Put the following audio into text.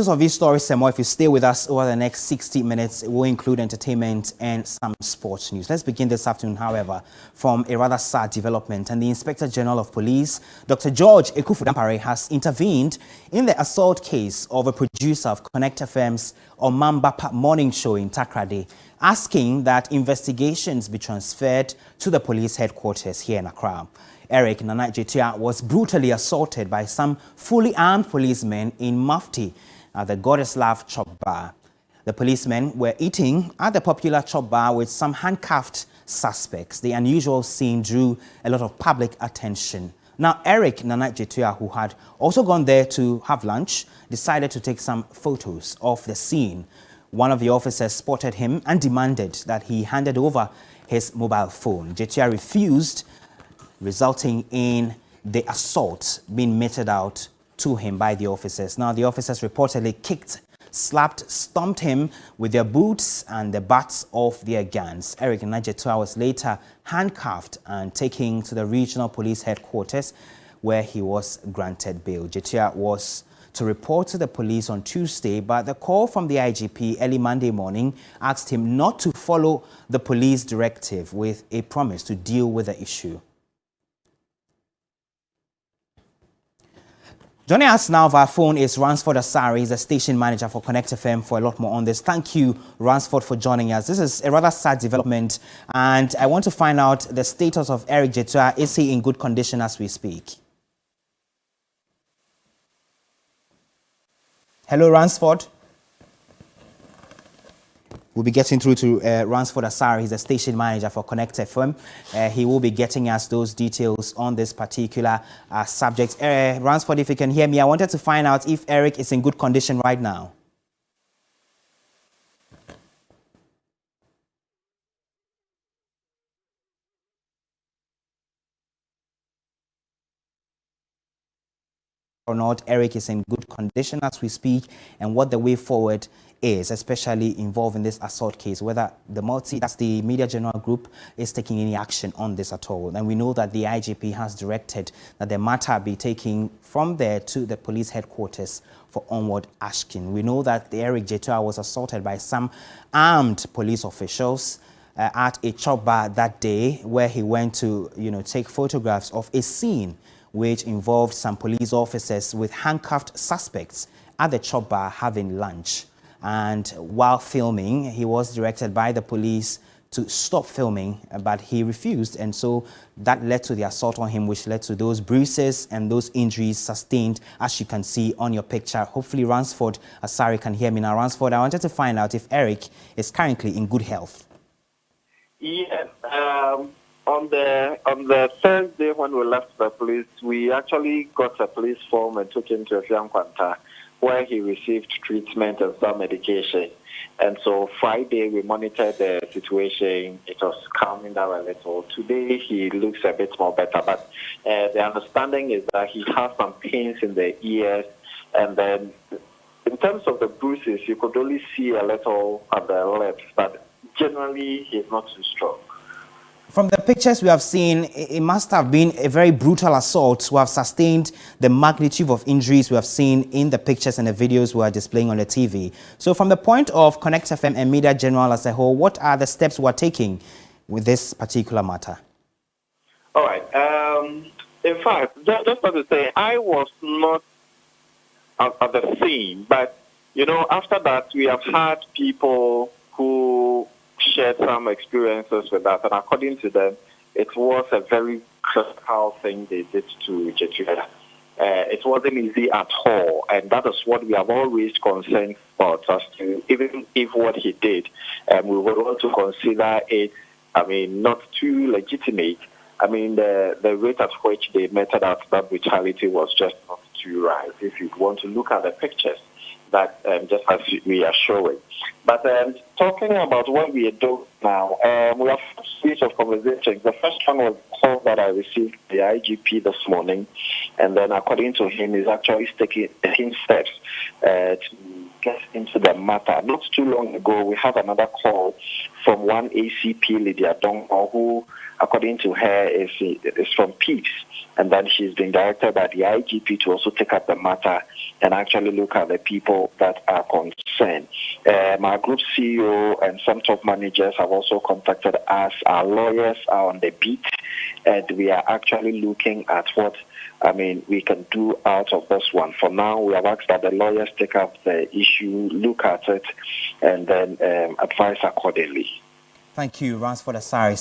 Of these stories and more, if you stay with us over the next 60 minutes, it will include entertainment and some sports news. Let's begin this afternoon, however, from a rather sad development. And the Inspector General of Police, Dr. George Ekufu-Dampare, has intervened in the assault case of a producer of Connect FM's Omambapa morning show in Takrade, asking that investigations be transferred to the police headquarters here in Accra. Eric Nana Jetia was brutally assaulted by some fully armed policemen in Mufti at the Goddess Love Chop Bar. The policemen were eating at the popular chop bar with some handcuffed suspects. The unusual scene drew a lot of public attention. Now, Eric Nana Jetia, who had also gone there to have lunch, decided to take some photos of the scene. One of the officers spotted him and demanded that he handed over his mobile phone. Jetia refused, resulting in the assault being meted out to him by the officers. Now, the officers reportedly kicked, slapped, stomped him with their boots and the butts of their guns. Eric Najetua was later handcuffed and taken to the regional police headquarters, where he was granted bail. Jetua was to report to the police on Tuesday, but the call from the IGP early Monday morning asked him not to follow the police directive, with a promise to deal with the issue. Joining us now via phone is Ransford Asari. He's the station manager for Connect FM, for a lot more on this. Thank you, Ransford, for joining us. This is a rather sad development, and I want to find out the status of Eric Jetua. Is he in good condition as we speak? Hello, Ransford. We'll be getting through to Ransford Asari. He's the station manager for Connect FM. He will be getting us those details on this particular subject. Ransford, if you can hear me, I wanted to find out if Eric is in good condition right now. Or not, Eric is in good condition as we speak, and what the way forward is, especially involving this assault case, whether that's the Media General Group, is taking any action on this at all. And we know that the IGP has directed that the matter be taken from there to the police headquarters for onward action. We know that Eric Jetua was assaulted by some armed police officials at a chop bar that day, where he went to, take photographs of a scene which involved some police officers with handcuffed suspects at the chop bar having lunch. And while filming, he was directed by the police to stop filming, but he refused. And so that led to the assault on him, which led to those bruises and those injuries sustained, as you can see on your picture. Hopefully, Ransford Asari can hear me now. Ransford, I wanted to find out if Eric is currently in good health. Yes. On the Thursday when we left the police, we actually got a police form and took him to a Kwanta, where he received treatment and some medication. And so Friday we monitored the situation. It was calming down a little. Today he looks a bit more better, but the understanding is that he has some pains in the ears, and then in terms of the bruises, you could only see a little at the lips, but generally he's not too strong. From the pictures we have seen, it must have been a very brutal assault to have sustained the magnitude of injuries we have seen in the pictures and the videos we are displaying on the TV. So from the point of Connect FM and Media General as a whole, what are the steps we are taking with this particular matter? All right. In fact, just to say, I was not at the scene, but, after that, we have had people who shared some experiences with that, and according to them, it was a very critical thing they did to Jetua. It wasn't easy at all, and that is what we have always concerned about us to, even if what he did, we would want to consider it, not too legitimate. The rate at which they meted out that brutality was just not too right, if you want to look at the pictures that just as we are showing. But talking about what we are doing now, we have a series of conversations. The first one was a call that I received the IGP this morning, and then according to him, he's actually taking steps to get into the matter. Not too long ago, we had another call from one ACP, Lydia Dongho, who, according to her, is from Peace. And then she's been directed by the IGP to also take up the matter and actually look at the people that are concerned. My group CEO and some top managers have also contacted us. Our lawyers are on the beat, and we are actually looking at what we can do out of this one. For now, we have asked that the lawyers take up the issue, look at it, and then advise accordingly. Thank you, Ransford Asare.